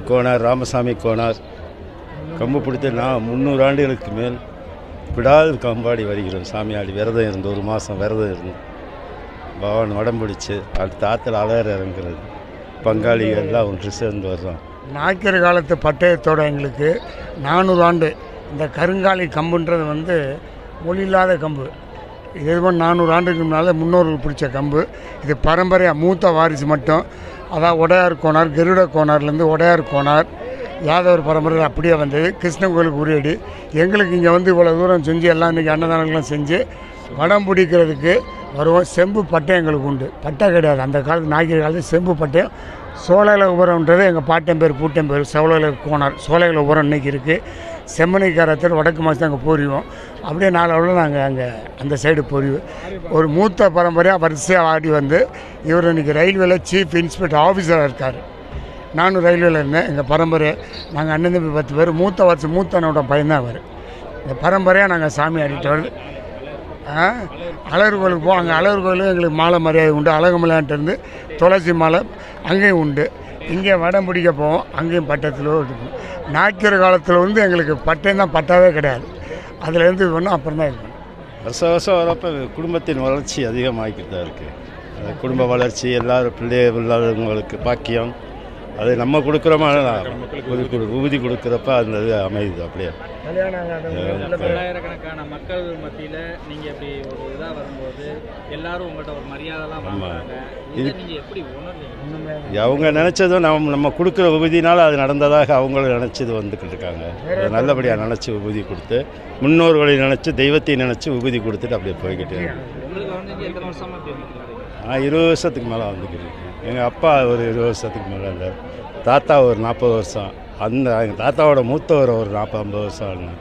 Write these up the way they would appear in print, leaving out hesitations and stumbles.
கோனார் ராமசாமி கோனார் கம்பு பிடித்து நான் 300 ஆண்டுகளுக்கு மேல் விடாது கம்பாடி வருகிறோம். சாமியாடி விரதம் இருந்து 1 மாதம் விரதம் இருந்து பகவான் உடம்பு பிடிச்சி அடுத்த ஆற்றுல அலற இறங்குறது பங்காளிகள்லாம் ஒன்று சேர்ந்து வர்றோம். நாய்க்கர் காலத்து பட்டயத்தோடு எங்களுக்கு 400 ஆண்டு இந்த கருங்காலி கம்புன்றது மொழி இல்லாத கம்பு. இது 400 ஆண்டுக்கு முன்னால் முன்னோர்கள் பிடிச்ச கம்பு. இது பரம்பரையாக மூத்த வாரிசு மட்டும். அதான் உடையார் கோனார், கருட கோனார்லேருந்து உடையார் கோனார் யாதவர் பரம்பரை அப்படியே வந்தது. கிருஷ்ணன் கோயிலுக்கு உரியடி எங்களுக்கு இங்கே இவ்வளோ தூரம் செஞ்சு எல்லாம் இன்றைக்கி அன்னதானங்கள்லாம் செஞ்சு வடம் பிடிக்கிறதுக்கு வருவோம். செம்பு பட்டயம் எங்களுக்கு உண்டு. பட்டை கிடையாது அந்த காலத்து நாய்க்கர் காலத்து செம்பு பட்டயம். சோலையில் உபரம்ன்றது எங்கள் பாட்டன் பேர் பூட்டன் பேர் சோலையில் கோனார். சோலையில் உபரம் இன்றைக்கி இருக்குது. செம்மணிக்காரத்தில் வடக்கு மாதம் அங்கே போரிவோம். அப்படியே நாளவில் நாங்கள் அங்கே அந்த சைடு போரிவோம். ஒரு மூத்த பரம்பரையாக வரிசையாக ஆடி இவர் இன்றைக்கி ரயில்வேல சீஃப் இன்ஸ்பெக்டர் ஆஃபீஸராக இருக்கார். நானும் ரயில்வேல இருந்தேன். எங்கள் பரம்பரை நாங்கள் அண்ணன் தம்பி 10 பேர். மூத்தனோட பையன்தான் அவர். இந்த பரம்பரையாக நாங்கள் சாமி ஆடிட்டு வருது. அழகர் கோயிலுக்கு போவோம். அங்கே அழகர் கோயிலும் எங்களுக்கு மாலை மரியாதை உண்டு. அழகமலையான்ட்டு துளசி மாலை அங்கேயும் உண்டு. இங்கே வடம் பிடிக்க போவோம். அங்கேயும் பட்டத்தில் இருக்கும். நாய்க்கிற காலத்தில் எங்களுக்கு பட்டயம் தான் பட்டாவே கிடையாது. அதுலேருந்து ஒன்றும் அப்புறம் தான் இருக்கும். வருஷம் வரப்போ குடும்பத்தின் வளர்ச்சி அதிகமாகிக்கிட்டு தான் இருக்குது. குடும்ப வளர்ச்சி எல்லாரும் பிள்ளைங்களுக்கு பாக்கியம் அது நம்ம கொடுக்குறோமா உறுதி கொடுக்குறப்ப அந்த இது அமையுது. அப்படியே பல்லாயிரக்கணக்கான மக்கள் மத்தியில் நீங்கள் இப்படி ஒரு இதாக வரும்போது எல்லாரும் உங்கள்கிட்ட ஒரு மரியாதைலாம் வாங்குறாங்க. இது நீங்கள் எப்படி உணர்ந்தீங்க? அவங்க நினச்சதும் நம்ம கொடுக்குற உறுதினால அது நடந்ததாக அவங்களும் நினச்சது வந்துக்கிட்டு இருக்காங்க. அதை நல்லபடியாக நினச்சி உறுதி கொடுத்து முன்னோர்களை நினச்சி தெய்வத்தை நினச்சி உறுதி கொடுத்துட்டு அப்படியே போய்கிட்டே இருக்கு. உங்களுக்கு எத்தனை வருஷமாக தெரிவிக்கிறாங்க? 20 வருஷத்துக்கு மேலே வந்துக்கிட்டு இருக்கேன். எங்கள் அப்பா ஒரு 20 வருஷத்துக்கு மேலே இல்லை. தாத்தா ஒரு 40 வருஷம். எங்கள் தாத்தாவோட மூத்தவர் ஒரு 40-50 வருஷம் ஆகுங்க.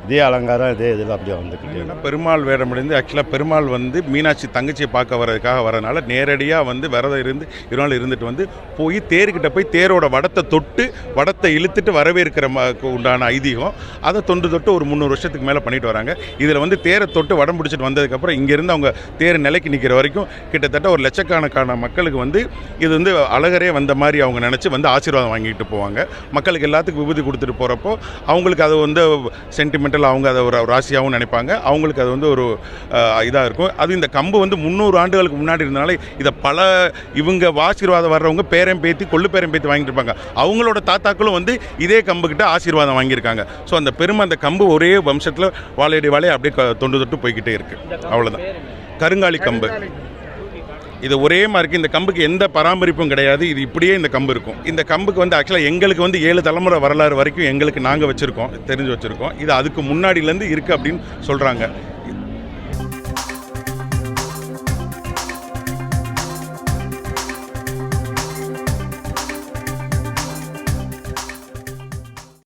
இதே அலங்காரம் இதே இதில் அப்படியே வந்துக்கிட்டே. பெருமாள் வேடம் முடிந்து ஆக்சுவலாக பெருமாள் மீனாட்சி தங்கச்சியை பார்க்க வர்றதுக்காக வரதுனால நேரடியாக விரதம் இருந்து 2 நாள் இருந்துட்டு போய் தேர்கிட்ட போய் தேரோட வடத்தை தொட்டு வடத்தை இழுத்துட்டு வரவேற்கிற உண்டான ஐதீகம். அதை தொட்டு ஒரு 300 வருஷத்துக்கு மேலே பண்ணிட்டு வராங்க. இதில் தேரை தொட்டு வடம் பிடிச்சிட்டு வந்ததுக்கப்புறம் இங்கேருந்து அவங்க தேர் நிலைக்கு நிற்கிற வரைக்கும் கிட்டத்தட்ட ஒரு லட்சக்கணக்கான மக்களுக்கு இது அழகரே வந்த மாதிரி அவங்க நினச்சி ஆசீர்வாதம் வாங்கிட்டு போவாங்க. மக்களுக்கு எல்லாத்துக்கும் விபூதி கொடுத்துட்டு போகிறப்போ அவங்களுக்கு அது சென்டிமெண்டல் அவங்க அதை ஒரு ராசியாகவும் நினைப்பாங்க. அவங்களுக்கு அது ஒரு இதாக இருக்கும். அது இந்த கம்பு 300 ஆண்டுகளுக்கு முன்னாடி இருந்தனால இதை இவங்க ஆசீர்வாதம் வர்றவங்க பேரம் பேத்தி கொள்ளு பேரம் பேத்தி வாங்கிட்டு இருப்பாங்க. அவங்களோட தாத்தாக்களும் இதே கம்புக்கிட்ட ஆசீர்வாதம் வாங்கியிருக்காங்க. ஸோ அந்த பெருமை அந்த கம்பு ஒரே வம்சத்தில் வாழையடி வாழையை அப்படியே தொட்டு போய்கிட்டே இருக்குது. அவ்வளோதான். கருங்காலி கம்பு இது ஒரே மாதிரி இருக்குது. இந்த கம்புக்கு எந்த பராமரிப்பும் கிடையாது. இது இப்படியே இந்த கம்பு இருக்கும். இந்த கம்புக்கு ஆக்சுவலாக எங்களுக்கு 7 தலைமுறை வரலாறு வரைக்கும் எங்களுக்கு நாங்கள் தெரிஞ்சு வச்சுருக்கோம். இது அதுக்கு முன்னாடியிலேருந்து இருக்குது அப்படின்னு சொல்கிறாங்க.